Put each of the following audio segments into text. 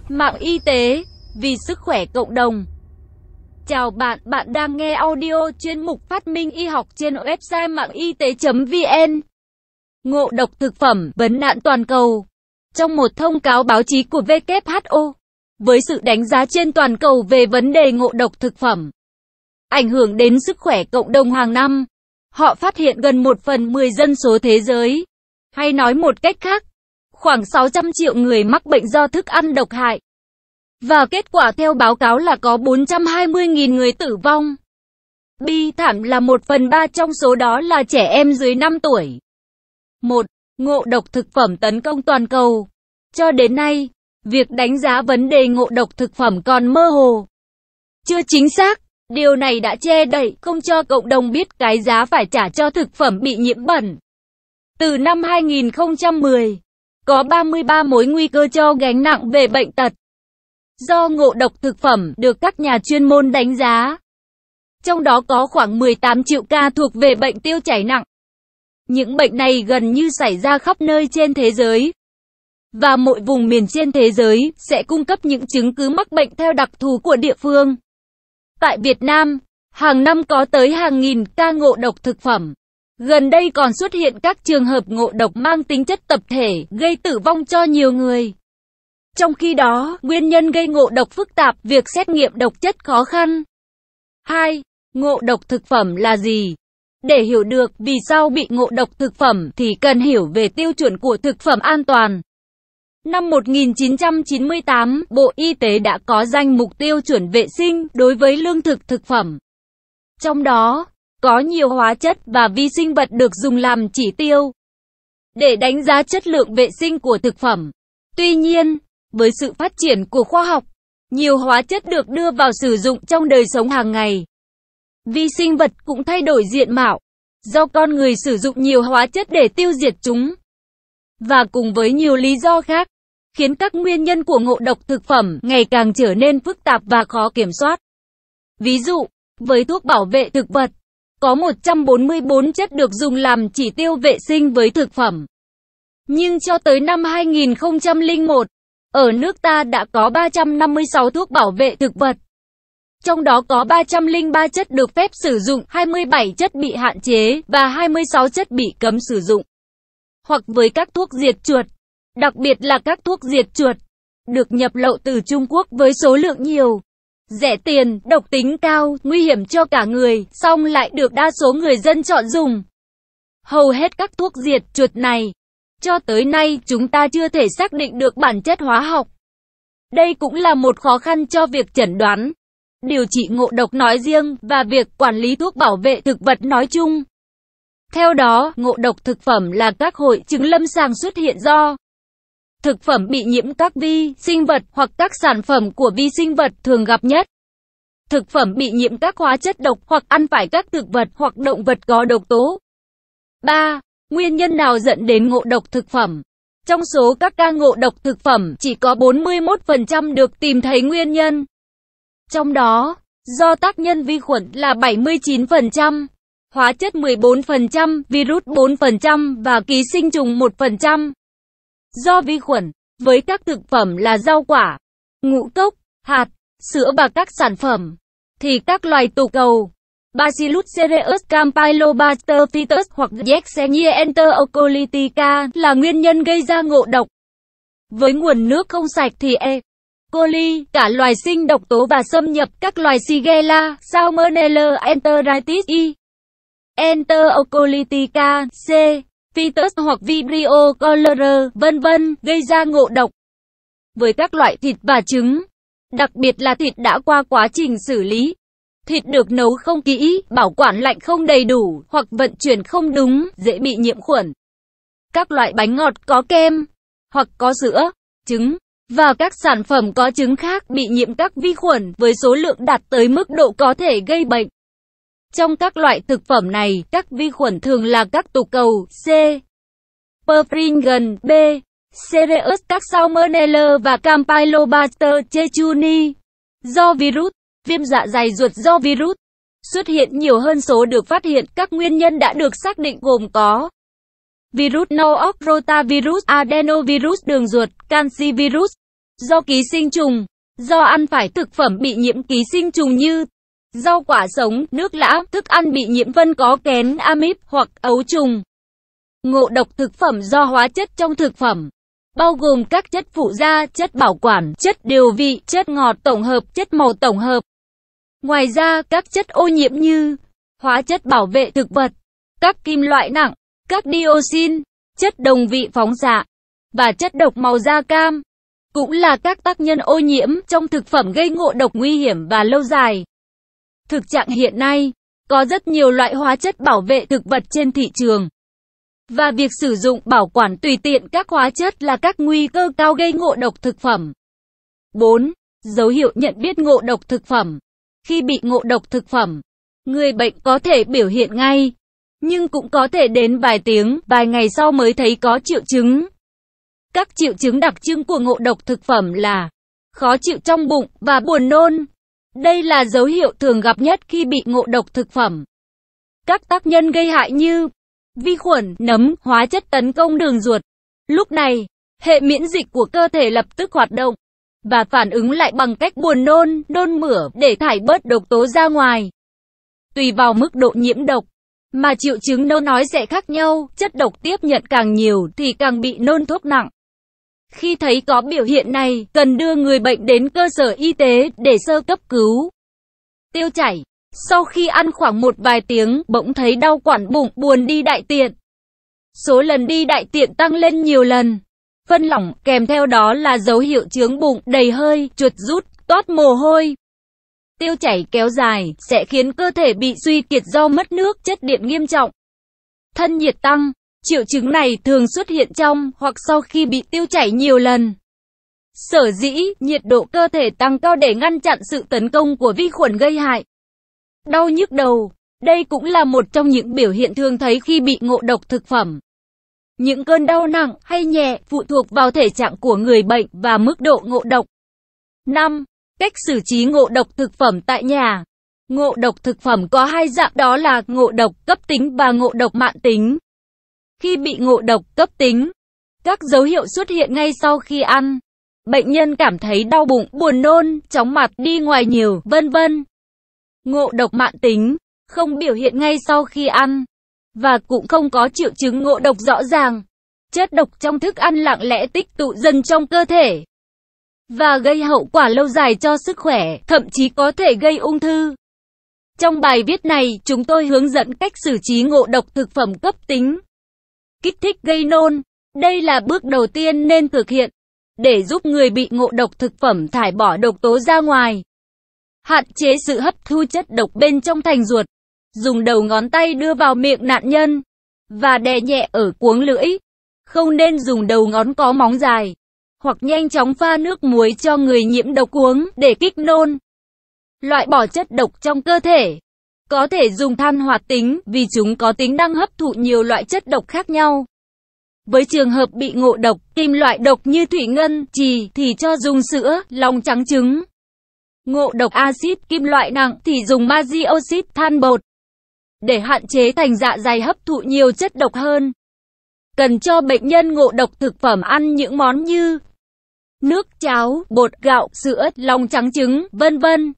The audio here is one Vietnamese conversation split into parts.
Mạng y tế, vì sức khỏe cộng đồng. Chào bạn, bạn đang nghe audio chuyên mục Phát minh y học trên website mạng y tế.vn. Ngộ độc thực phẩm, vấn nạn toàn cầu. Trong một thông cáo báo chí của WHO, với sự đánh giá trên toàn cầu về vấn đề ngộ độc thực phẩm, ảnh hưởng đến sức khỏe cộng đồng hàng năm, họ phát hiện gần 1/10 dân số thế giới. Hay nói một cách khác, khoảng 600 triệu người mắc bệnh do thức ăn độc hại. Và kết quả theo báo cáo là có 420.000 người tử vong. Bi thảm là 1/3 trong số đó là trẻ em dưới 5 tuổi. 1. Ngộ độc thực phẩm tấn công toàn cầu. Cho đến nay, việc đánh giá vấn đề ngộ độc thực phẩm còn mơ hồ, chưa chính xác. Điều này đã che đậy, không cho cộng đồng biết cái giá phải trả cho thực phẩm bị nhiễm bẩn. Từ năm 2010, có 33 mối nguy cơ cho gánh nặng về bệnh tật do ngộ độc thực phẩm được các nhà chuyên môn đánh giá. Trong đó có khoảng 18 triệu ca thuộc về bệnh tiêu chảy nặng. Những bệnh này gần như xảy ra khắp nơi trên thế giới, và mỗi vùng miền trên thế giới sẽ cung cấp những chứng cứ mắc bệnh theo đặc thù của địa phương. Tại Việt Nam, hàng năm có tới hàng nghìn ca ngộ độc thực phẩm. Gần đây còn xuất hiện các trường hợp ngộ độc mang tính chất tập thể, gây tử vong cho nhiều người. Trong khi đó, nguyên nhân gây ngộ độc phức tạp, việc xét nghiệm độc chất khó khăn. 2. Ngộ độc thực phẩm là gì? Để hiểu được vì sao bị ngộ độc thực phẩm thì cần hiểu về tiêu chuẩn của thực phẩm an toàn. Năm 1998, Bộ Y tế đã có danh mục tiêu chuẩn vệ sinh đối với lương thực thực phẩm. Trong đó, có nhiều hóa chất và vi sinh vật được dùng làm chỉ tiêu để đánh giá chất lượng vệ sinh của thực phẩm. Tuy nhiên, với sự phát triển của khoa học, nhiều hóa chất được đưa vào sử dụng trong đời sống hàng ngày. Vi sinh vật cũng thay đổi diện mạo, do con người sử dụng nhiều hóa chất để tiêu diệt chúng. Và cùng với nhiều lý do khác, khiến các nguyên nhân của ngộ độc thực phẩm ngày càng trở nên phức tạp và khó kiểm soát. Ví dụ, với thuốc bảo vệ thực vật, có 144 chất được dùng làm chỉ tiêu vệ sinh với thực phẩm. Nhưng cho tới năm 2001, ở nước ta đã có 356 thuốc bảo vệ thực vật. Trong đó có 303 chất được phép sử dụng, 27 chất bị hạn chế, và 26 chất bị cấm sử dụng. Hoặc với các thuốc diệt chuột, đặc biệt là các thuốc diệt chuột, được nhập lậu từ Trung Quốc với số lượng nhiều, rẻ tiền, độc tính cao, nguy hiểm cho cả người, song lại được đa số người dân chọn dùng. Hầu hết các thuốc diệt chuột này, cho tới nay chúng ta chưa thể xác định được bản chất hóa học. Đây cũng là một khó khăn cho việc chẩn đoán, điều trị ngộ độc nói riêng, và việc quản lý thuốc bảo vệ thực vật nói chung. Theo đó, ngộ độc thực phẩm là các hội chứng lâm sàng xuất hiện do thực phẩm bị nhiễm các vi sinh vật hoặc các sản phẩm của vi sinh vật thường gặp nhất. Thực phẩm bị nhiễm các hóa chất độc hoặc ăn phải các thực vật hoặc động vật có độc tố. 3. Nguyên nhân nào dẫn đến ngộ độc thực phẩm? Trong số các ca ngộ độc thực phẩm, chỉ có 41% được tìm thấy nguyên nhân. Trong đó, do tác nhân vi khuẩn là 79%, hóa chất 14%, virus 4% và ký sinh trùng 1%. Do vi khuẩn, với các thực phẩm là rau quả, ngũ cốc, hạt, sữa và các sản phẩm, thì các loài tụ cầu, Bacillus cereus, Campylobacter phytus hoặc Yersinia enterocolitica là nguyên nhân gây ra ngộ độc. Với nguồn nước không sạch thì E. coli, cả loài sinh độc tố và xâm nhập các loài Shigella, Salmonella enteritis E. Enterocolitica, C. Phytus hoặc Vibrio cholerae, vân vân, gây ra ngộ độc. Với các loại thịt và trứng, đặc biệt là thịt đã qua quá trình xử lý, thịt được nấu không kỹ, bảo quản lạnh không đầy đủ, hoặc vận chuyển không đúng, dễ bị nhiễm khuẩn. Các loại bánh ngọt có kem, hoặc có sữa, trứng, và các sản phẩm có trứng khác bị nhiễm các vi khuẩn với số lượng đạt tới mức độ có thể gây bệnh. Trong các loại thực phẩm này, các vi khuẩn thường là các tụ cầu, C. Perfringens, B. Cereus, các Salmonella và Campylobacter jejuni. Do virus, viêm dạ dày ruột do virus xuất hiện nhiều hơn số được phát hiện. Các nguyên nhân đã được xác định gồm có virus Norok, rotavirus, adenovirus đường ruột, canxi virus, do ký sinh trùng, do ăn phải thực phẩm bị nhiễm ký sinh trùng như rau quả sống, nước lã, thức ăn bị nhiễm phân có kén, amip hoặc ấu trùng. Ngộ độc thực phẩm do hóa chất trong thực phẩm, bao gồm các chất phụ gia, chất bảo quản, chất điều vị, chất ngọt tổng hợp, chất màu tổng hợp. Ngoài ra, các chất ô nhiễm như hóa chất bảo vệ thực vật, các kim loại nặng, các dioxin, chất đồng vị phóng xạ và chất độc màu da cam cũng là các tác nhân ô nhiễm trong thực phẩm gây ngộ độc nguy hiểm và lâu dài. Thực trạng hiện nay, có rất nhiều loại hóa chất bảo vệ thực vật trên thị trường. Và việc sử dụng bảo quản tùy tiện các hóa chất là các nguy cơ cao gây ngộ độc thực phẩm. 4. Dấu hiệu nhận biết ngộ độc thực phẩm. Khi bị ngộ độc thực phẩm, người bệnh có thể biểu hiện ngay, nhưng cũng có thể đến vài tiếng, vài ngày sau mới thấy có triệu chứng. Các triệu chứng đặc trưng của ngộ độc thực phẩm là khó chịu trong bụng và buồn nôn. Đây là dấu hiệu thường gặp nhất khi bị ngộ độc thực phẩm. Các tác nhân gây hại như vi khuẩn, nấm, hóa chất tấn công đường ruột. Lúc này, hệ miễn dịch của cơ thể lập tức hoạt động và phản ứng lại bằng cách buồn nôn, nôn mửa để thải bớt độc tố ra ngoài. Tùy vào mức độ nhiễm độc mà triệu chứng nôn ói sẽ khác nhau, chất độc tiếp nhận càng nhiều thì càng bị nôn thuốc nặng. Khi thấy có biểu hiện này, cần đưa người bệnh đến cơ sở y tế để sơ cấp cứu. Tiêu chảy. Sau khi ăn khoảng một vài tiếng, bỗng thấy đau quặn bụng, buồn đi đại tiện. Số lần đi đại tiện tăng lên nhiều lần. Phân lỏng, kèm theo đó là dấu hiệu chướng bụng, đầy hơi, chuột rút, toát mồ hôi. Tiêu chảy kéo dài, sẽ khiến cơ thể bị suy kiệt do mất nước, chất điện nghiêm trọng. Thân nhiệt tăng. Triệu chứng này thường xuất hiện trong hoặc sau khi bị tiêu chảy nhiều lần. Sở dĩ, nhiệt độ cơ thể tăng cao để ngăn chặn sự tấn công của vi khuẩn gây hại. Đau nhức đầu. Đây cũng là một trong những biểu hiện thường thấy khi bị ngộ độc thực phẩm. Những cơn đau nặng hay nhẹ phụ thuộc vào thể trạng của người bệnh và mức độ ngộ độc. 5. Cách xử trí ngộ độc thực phẩm tại nhà. Ngộ độc thực phẩm có hai dạng, đó là ngộ độc cấp tính và ngộ độc mãn tính. Khi bị ngộ độc cấp tính, các dấu hiệu xuất hiện ngay sau khi ăn. Bệnh nhân cảm thấy đau bụng, buồn nôn, chóng mặt, đi ngoài nhiều, vân vân. Ngộ độc mãn tính, không biểu hiện ngay sau khi ăn, và cũng không có triệu chứng ngộ độc rõ ràng. Chất độc trong thức ăn lặng lẽ tích tụ dần trong cơ thể, và gây hậu quả lâu dài cho sức khỏe, thậm chí có thể gây ung thư. Trong bài viết này, chúng tôi hướng dẫn cách xử trí ngộ độc thực phẩm cấp tính. Kích thích gây nôn. Đây là bước đầu tiên nên thực hiện để giúp người bị ngộ độc thực phẩm thải bỏ độc tố ra ngoài. Hạn chế sự hấp thu chất độc bên trong thành ruột. Dùng đầu ngón tay đưa vào miệng nạn nhân và đè nhẹ ở cuống lưỡi. Không nên dùng đầu ngón có móng dài, hoặc nhanh chóng pha nước muối cho người nhiễm độc uống để kích nôn. Loại bỏ chất độc trong cơ thể. Có thể dùng than hoạt tính vì chúng có tính năng hấp thụ nhiều loại chất độc khác nhau. Với trường hợp bị ngộ độc kim loại độc như thủy ngân, chì thì cho dùng sữa, lòng trắng trứng. Ngộ độc axit kim loại nặng thì dùng magie oxit than bột để hạn chế thành dạ dày hấp thụ nhiều chất độc hơn. Cần cho bệnh nhân ngộ độc thực phẩm ăn những món như nước, cháo, bột gạo, sữa, lòng trắng trứng, vân vân.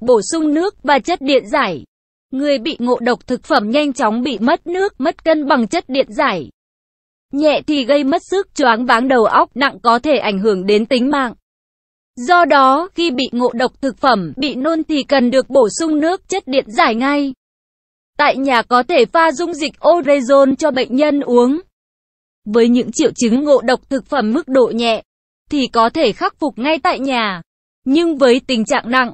Bổ sung nước và chất điện giải. Người bị ngộ độc thực phẩm nhanh chóng bị mất nước, mất cân bằng chất điện giải. Nhẹ thì gây mất sức, choáng váng đầu óc, nặng có thể ảnh hưởng đến tính mạng. Do đó, khi bị ngộ độc thực phẩm, bị nôn thì cần được bổ sung nước, chất điện giải ngay. Tại nhà có thể pha dung dịch orezon cho bệnh nhân uống. Với những triệu chứng ngộ độc thực phẩm mức độ nhẹ, thì có thể khắc phục ngay tại nhà. Nhưng với tình trạng nặng,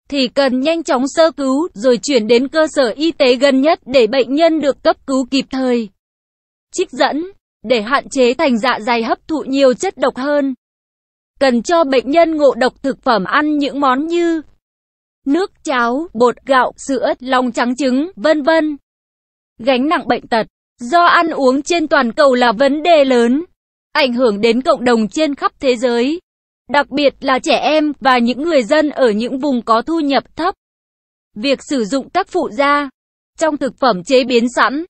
thì cần nhanh chóng sơ cứu rồi chuyển đến cơ sở y tế gần nhất để bệnh nhân được cấp cứu kịp thời. Trích dẫn. Để hạn chế thành dạ dày hấp thụ nhiều chất độc hơn, cần cho bệnh nhân ngộ độc thực phẩm ăn những món như nước, cháo, bột gạo, sữa, lòng trắng trứng, vân vân. Gánh nặng bệnh tật do ăn uống trên toàn cầu là vấn đề lớn, ảnh hưởng đến cộng đồng trên khắp thế giới, đặc biệt là trẻ em và những người dân ở những vùng có thu nhập thấp. Việc sử dụng các phụ gia trong thực phẩm chế biến sẵn,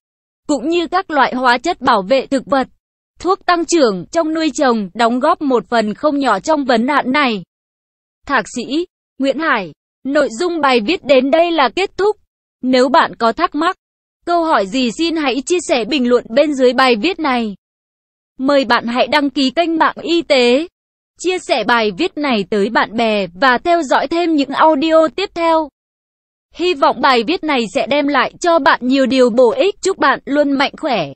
cũng như các loại hóa chất bảo vệ thực vật, thuốc tăng trưởng trong nuôi trồng, đóng góp một phần không nhỏ trong vấn nạn này. Thạc sĩ Nguyễn Hải. Nội dung bài viết đến đây là kết thúc. Nếu bạn có thắc mắc, câu hỏi gì xin hãy chia sẻ bình luận bên dưới bài viết này. Mời bạn hãy đăng ký kênh Mạng Y tế, chia sẻ bài viết này tới bạn bè và theo dõi thêm những audio tiếp theo. Hy vọng bài viết này sẽ đem lại cho bạn nhiều điều bổ ích. Chúc bạn luôn mạnh khỏe.